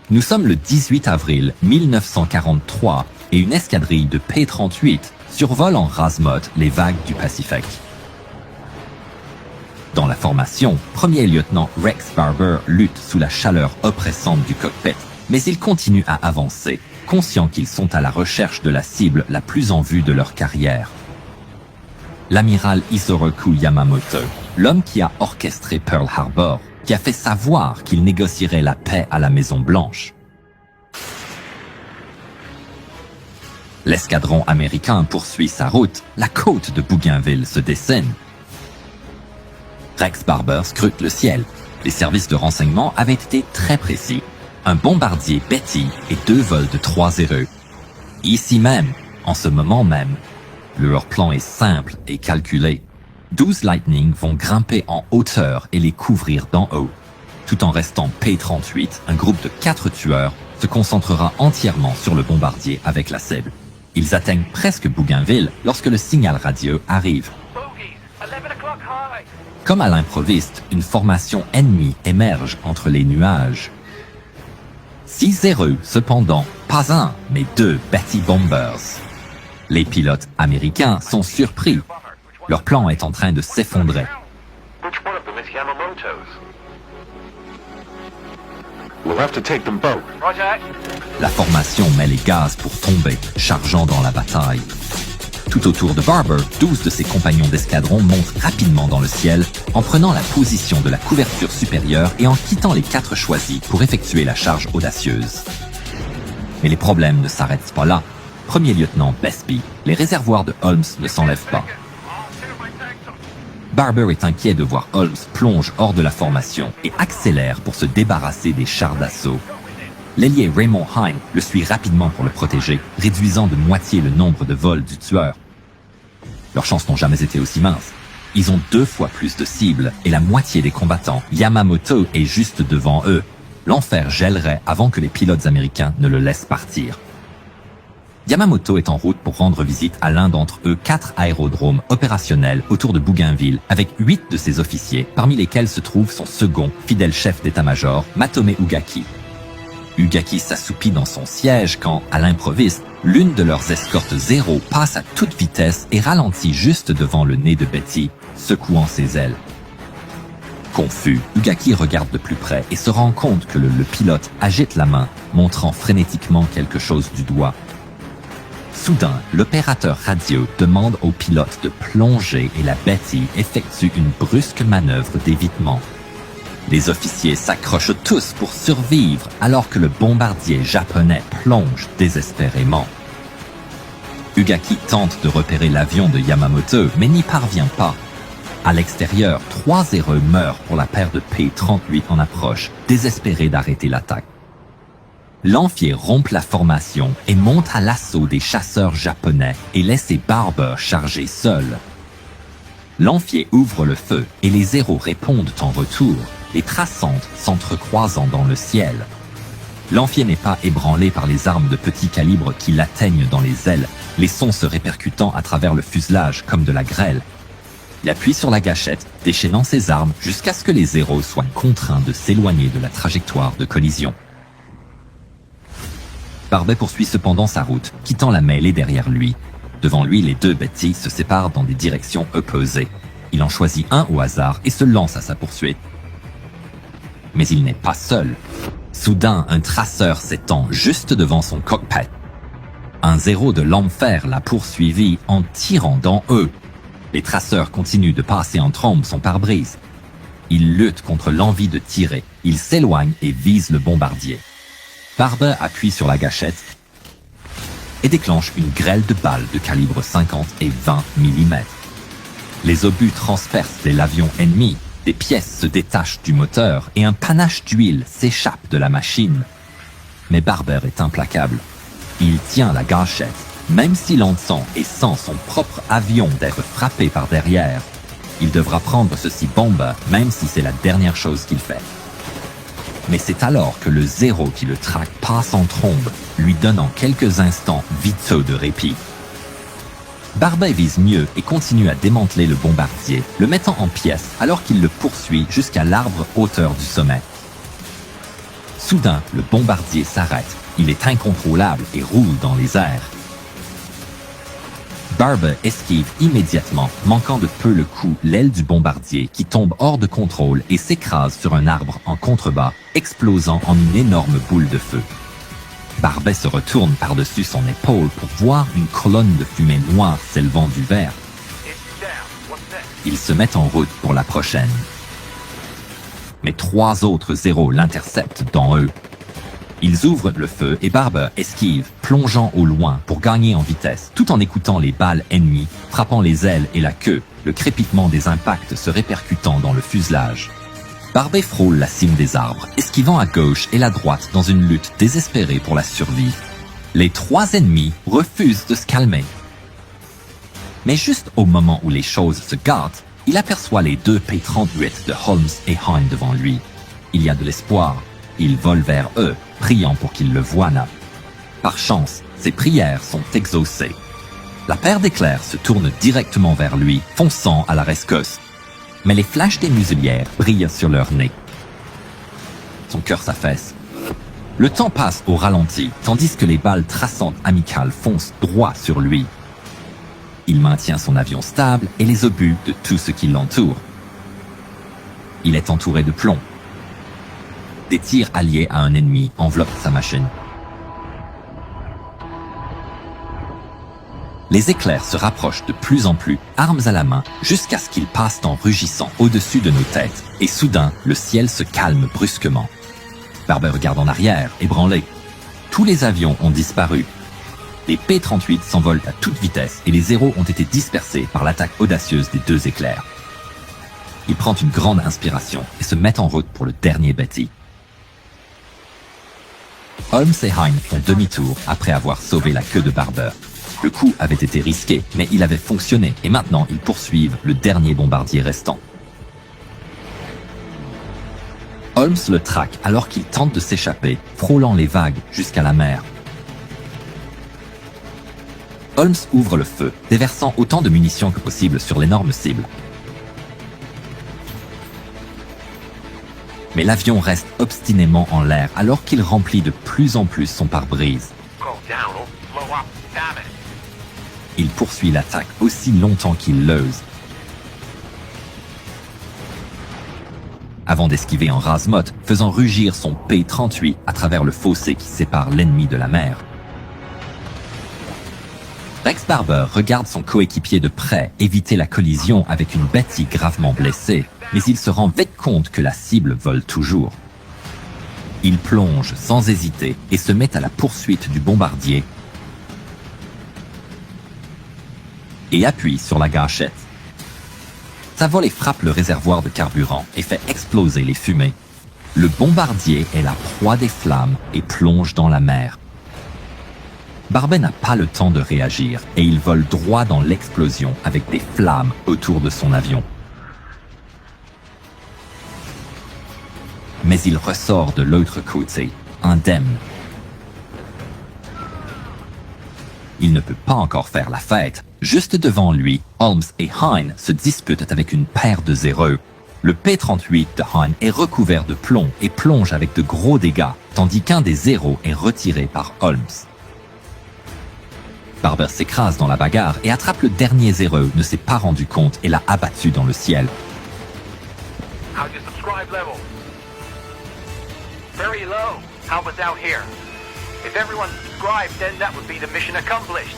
Nous sommes le 18 avril 1943 et une escadrille de P-38 survole en rase-motte les vagues du Pacifique. Dans la formation, premier lieutenant Rex Barber lutte sous la chaleur oppressante du cockpit, mais il continue à avancer, conscient qu'ils sont à la recherche de la cible la plus en vue de leur carrière. L'amiral Isoroku Yamamoto, l'homme qui a orchestré Pearl Harbor, qui a fait savoir qu'il négocierait la paix à la Maison-Blanche. L'escadron américain poursuit sa route, la côte de Bougainville se dessine. Rex Barber scrute le ciel. Les services de renseignement avaient été très précis. Un bombardier Betty et 2 vols de 3-0. Ici même, en ce moment même, leur plan est simple et calculé. 12 Lightning vont grimper en hauteur et les couvrir d'en haut. Tout en restant P-38, un groupe de 4 tueurs se concentrera entièrement sur le bombardier avec la cible. Ils atteignent presque Bougainville lorsque le signal radio arrive. Comme à l'improviste, une formation ennemie émerge entre les nuages. 6-0, cependant, pas un, mais 2 Betty Bombers. Les pilotes américains sont surpris. Leur plan est en train de s'effondrer. La formation met les gaz pour tomber, chargeant dans la bataille. Tout autour de Barber, 12 de ses compagnons d'escadron montent rapidement dans le ciel en prenant la position de la couverture supérieure et en quittant les 4 choisis pour effectuer la charge audacieuse. Mais les problèmes ne s'arrêtent pas là. Premier lieutenant Besby, les réservoirs de Holmes ne s'enlèvent pas. Barber est inquiet de voir Holmes plonge hors de la formation et accélère pour se débarrasser des chars d'assaut. L'ailier Raymond Hine le suit rapidement pour le protéger, réduisant de moitié le nombre de vols du tueur. Leurs chances n'ont jamais été aussi minces. Ils ont 2 fois plus de cibles et la moitié des combattants. Yamamoto est juste devant eux. L'enfer gèlerait avant que les pilotes américains ne le laissent partir. Yamamoto est en route pour rendre visite à l'un d'entre eux 4 aérodromes opérationnels autour de Bougainville avec 8 de ses officiers, parmi lesquels se trouve son second, fidèle chef d'état-major, Matome Ugaki. Ugaki s'assoupit dans son siège quand, à l'improviste, l'une de leurs escortes 0 passe à toute vitesse et ralentit juste devant le nez de Betty, secouant ses ailes. Confus, Ugaki regarde de plus près et se rend compte que le pilote agite la main, montrant frénétiquement quelque chose du doigt. Soudain, l'opérateur radio demande au pilote de plonger et la Betty effectue une brusque manœuvre d'évitement. Les officiers s'accrochent tous pour survivre alors que le bombardier japonais plonge désespérément. Ugaki tente de repérer l'avion de Yamamoto mais n'y parvient pas. À l'extérieur, 3-0 meurent pour la paire de P-38 en approche, désespérés d'arrêter l'attaque. Lanfier rompt la formation et monte à l'assaut des chasseurs japonais et laisse Barber charger seul. Lanfier ouvre le feu et les 0 répondent en retour, les traçantes s'entrecroisant dans le ciel. Lanfier n'est pas ébranlé par les armes de petit calibre qui l'atteignent dans les ailes, les sons se répercutant à travers le fuselage comme de la grêle. Il appuie sur la gâchette, déchaînant ses armes jusqu'à ce que les 0 soient contraints de s'éloigner de la trajectoire de collision. Barbet poursuit cependant sa route, quittant la mêlée derrière lui. Devant lui, les 2 Betty se séparent dans des directions opposées. Il en choisit un au hasard et se lance à sa poursuite. Mais il n'est pas seul. Soudain, un traceur s'étend juste devant son cockpit. Un 0 de l'Enfer l'a poursuivi en tirant dans eux. Les traceurs continuent de passer en trombe son pare-brise. Il lutte contre l'envie de tirer. Il s'éloigne et vise le bombardier. Barber appuie sur la gâchette et déclenche une grêle de balles de calibre 50 et 20 mm. Les obus transpercent l'avion ennemi, des pièces se détachent du moteur et un panache d'huile s'échappe de la machine. Mais Barber est implacable. Il tient la gâchette, même s'il entend et sent son propre avion d'être frappé par derrière. Il devra prendre ceci bombe, même si c'est la dernière chose qu'il fait. Mais c'est alors que le 0 qui le traque passe en trombe, lui donnant quelques instants vitaux de répit. Barbet vise mieux et continue à démanteler le bombardier, le mettant en pièces alors qu'il le poursuit jusqu'à l'arbre hauteur du sommet. Soudain, le bombardier s'arrête. Il est incontrôlable et roule dans les airs. Barber esquive immédiatement, manquant de peu le coup l'aile du bombardier qui tombe hors de contrôle et s'écrase sur un arbre en contrebas, explosant en une énorme boule de feu. Barber se retourne par-dessus son épaule pour voir une colonne de fumée noire s'élevant du verre. Il se met en route pour la prochaine. Mais 3 autres zéros l'interceptent dans eux. Ils ouvrent le feu et Barber esquive, plongeant au loin pour gagner en vitesse, tout en écoutant les balles ennemies, frappant les ailes et la queue, le crépitement des impacts se répercutant dans le fuselage. Barber frôle la cime des arbres, esquivant à gauche et à droite dans une lutte désespérée pour la survie. Les 3 ennemis refusent de se calmer. Mais juste au moment où les choses se gâtent, il aperçoit les 2 P-38 de Holmes et Hine devant lui. Il y a de l'espoir. Il vole vers eux, priant pour qu'ils le voient là. Par chance, ses prières sont exaucées. La paire d'éclairs se tourne directement vers lui, fonçant à la rescousse. Mais les flashs des muselières brillent sur leur nez. Son cœur s'affaisse. Le temps passe au ralenti, tandis que les balles traçantes amicales foncent droit sur lui. Il maintient son avion stable et les obus de tout ce qui l'entoure. Il est entouré de plomb. Des tirs alliés à un ennemi enveloppent sa machine. Les éclairs se rapprochent de plus en plus, armes à la main, jusqu'à ce qu'ils passent en rugissant au-dessus de nos têtes, et soudain, le ciel se calme brusquement. Barber regarde en arrière, ébranlé. Tous les avions ont disparu. Les P-38 s'envolent à toute vitesse et les zéros ont été dispersés par l'attaque audacieuse des 2 éclairs. Il prend une grande inspiration et se met en route pour le dernier Betty. Holmes et Hine font demi-tour après avoir sauvé la queue de Barber. Le coup avait été risqué, mais il avait fonctionné et maintenant ils poursuivent le dernier bombardier restant. Holmes le traque alors qu'il tente de s'échapper, frôlant les vagues jusqu'à la mer. Holmes ouvre le feu, déversant autant de munitions que possible sur l'énorme cible. Mais l'avion reste obstinément en l'air alors qu'il remplit de plus en plus son pare-brise. Il poursuit l'attaque aussi longtemps qu'il l'ose. Avant d'esquiver en rase-motte, faisant rugir son P-38 à travers le fossé qui sépare l'ennemi de la mer. Rex Barber regarde son coéquipier de près éviter la collision avec une Betty gravement blessée, mais il se rend vite compte que la cible vole toujours. Il plonge sans hésiter et se met à la poursuite du bombardier et appuie sur la gâchette. Sa volée frappe le réservoir de carburant et fait exploser les fumées. Le bombardier est la proie des flammes et plonge dans la mer. Barber n'a pas le temps de réagir et il vole droit dans l'explosion avec des flammes autour de son avion. Mais il ressort de l'autre côté, indemne. Il ne peut pas encore faire la fête. Juste devant lui, Holmes et Hine se disputent avec une paire de zéros. Le P-38 de Hine est recouvert de plomb et plonge avec de gros dégâts, tandis qu'un des zéros est retiré par Holmes. Barber s'écrase dans la bagarre et attrape le dernier zéro, ne s'est pas rendu compte et l'a abattu dans le ciel. Very low. Help us out here. If everyone subscribed, then that would be the mission accomplished.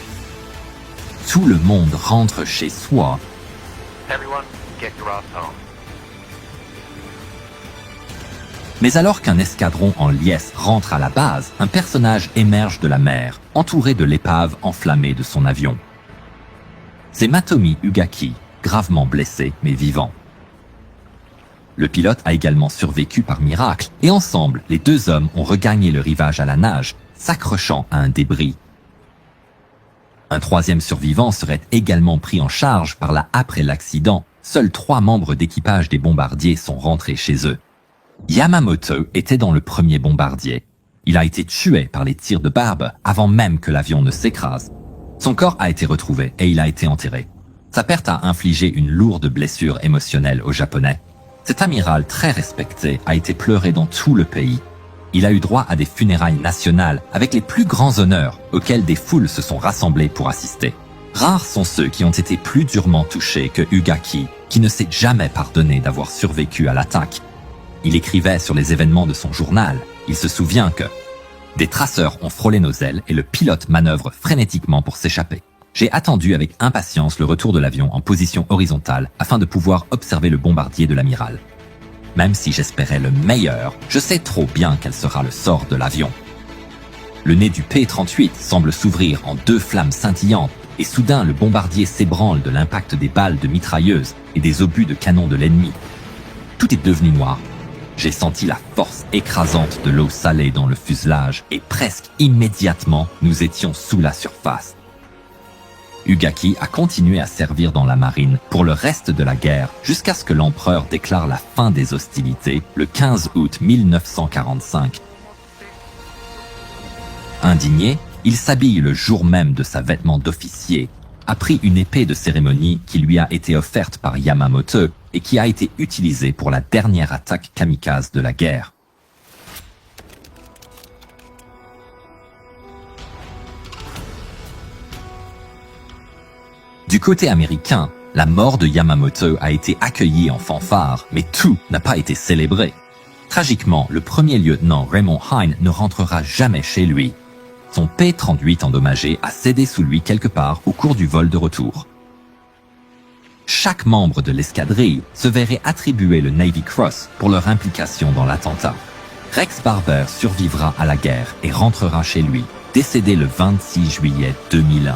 Tout le monde rentre chez soi. Everyone, get your ass home. Mais alors qu'un escadron en liesse rentre à la base, un personnage émerge de la mer, entouré de l'épave enflammée de son avion. C'est Matomi Ugaki, gravement blessé mais vivant. Le pilote a également survécu par miracle, et ensemble, les 2 hommes ont regagné le rivage à la nage, s'accrochant à un débris. Un 3e survivant serait également pris en charge par après l'accident. Seuls 3 membres d'équipage des bombardiers sont rentrés chez eux. Yamamoto était dans le premier bombardier. Il a été tué par les tirs de Barber avant même que l'avion ne s'écrase. Son corps a été retrouvé et il a été enterré. Sa perte a infligé une lourde blessure émotionnelle aux Japonais. Cet amiral très respecté a été pleuré dans tout le pays. Il a eu droit à des funérailles nationales avec les plus grands honneurs auxquels des foules se sont rassemblées pour assister. Rares sont ceux qui ont été plus durement touchés que Ugaki, qui ne s'est jamais pardonné d'avoir survécu à l'attaque. Il écrivait sur les événements de son journal. Il se souvient que des traceurs ont frôlé nos ailes et le pilote manœuvre frénétiquement pour s'échapper. J'ai attendu avec impatience le retour de l'avion en position horizontale afin de pouvoir observer le bombardier de l'amiral. Même si j'espérais le meilleur, je sais trop bien quel sera le sort de l'avion. Le nez du P-38 semble s'ouvrir en 2 flammes scintillantes et soudain le bombardier s'ébranle de l'impact des balles de mitrailleuses et des obus de canon de l'ennemi. Tout est devenu noir. J'ai senti la force écrasante de l'eau salée dans le fuselage et presque immédiatement, nous étions sous la surface. Ugaki a continué à servir dans la marine pour le reste de la guerre jusqu'à ce que l'empereur déclare la fin des hostilités le 15 août 1945. Indigné, il s'habille le jour même de sa vêtement d'officier, a pris une épée de cérémonie qui lui a été offerte par Yamamoto et qui a été utilisée pour la dernière attaque kamikaze de la guerre. Du côté américain, la mort de Yamamoto a été accueillie en fanfare, mais tout n'a pas été célébré. Tragiquement, le premier lieutenant Raymond Hine ne rentrera jamais chez lui. Son P-38 endommagé a cédé sous lui quelque part au cours du vol de retour. Chaque membre de l'escadrille se verrait attribuer le Navy Cross pour leur implication dans l'attentat. Rex Barber survivra à la guerre et rentrera chez lui, décédé le 26 juillet 2001.